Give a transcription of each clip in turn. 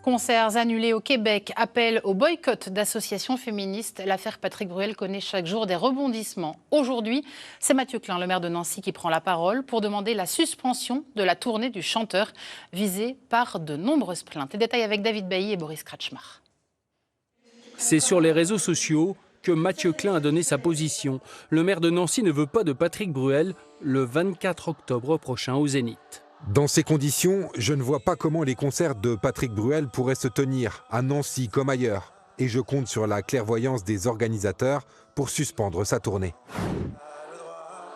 Concerts annulés au Québec, appel au boycott d'associations féministes. L'affaire Patrick Bruel connaît chaque jour des rebondissements. Aujourd'hui, c'est Mathieu Klein, le maire de Nancy, qui prend la parole pour demander la suspension de la tournée du chanteur, visé par de nombreuses plaintes. Les détails avec David Bailly et Boris Kratchmar. C'est sur les réseaux sociaux que Mathieu Klein a donné sa position. Le maire de Nancy ne veut pas de Patrick Bruel le 24 octobre prochain au Zénith. Dans ces conditions, je ne vois pas comment les concerts de Patrick Bruel pourraient se tenir, à Nancy comme ailleurs. Et je compte sur la clairvoyance des organisateurs pour suspendre sa tournée.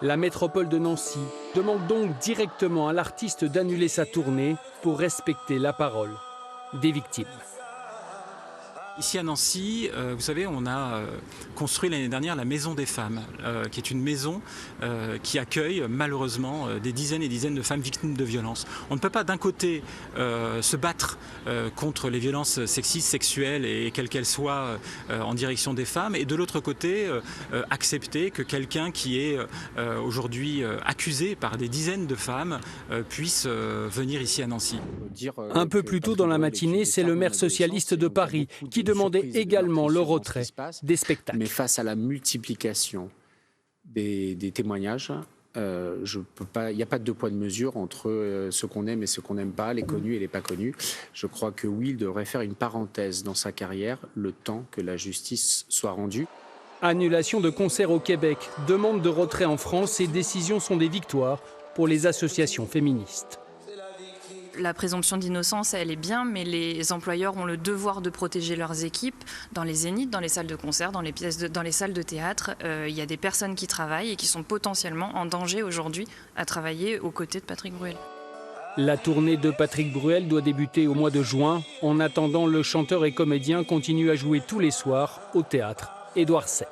La métropole de Nancy demande donc directement à l'artiste d'annuler sa tournée pour respecter la parole des victimes. Ici à Nancy, vous savez, on a construit l'année dernière la Maison des Femmes, qui est une maison qui accueille malheureusement des dizaines et dizaines de femmes victimes de violences. On ne peut pas d'un côté se battre contre les violences sexistes, sexuelles et quelles qu'elles soient en direction des femmes, et de l'autre côté accepter que quelqu'un qui est aujourd'hui accusé par des dizaines de femmes puisse venir ici à Nancy. Un peu plus tôt dans la matinée, c'est le maire socialiste de Paris qui demandait également le retrait des spectacles. Mais face à la multiplication des témoignages, il n'y a pas de deux poids de mesure entre ce qu'on aime et ce qu'on n'aime pas, les connus et les pas connus. Je crois que oui, il devrait faire une parenthèse dans sa carrière, le temps que la justice soit rendue. Annulation de concerts au Québec, demande de retrait en France, ces décisions sont des victoires pour les associations féministes. La présomption d'innocence, elle est bien, mais les employeurs ont le devoir de protéger leurs équipes dans les zéniths, dans les salles de concert, dans les salles de théâtre. Il y a des personnes qui travaillent et qui sont potentiellement en danger aujourd'hui à travailler aux côtés de Patrick Bruel. La tournée de Patrick Bruel doit débuter au mois de juin. En attendant, le chanteur et comédien continue à jouer tous les soirs au théâtre Édouard VII.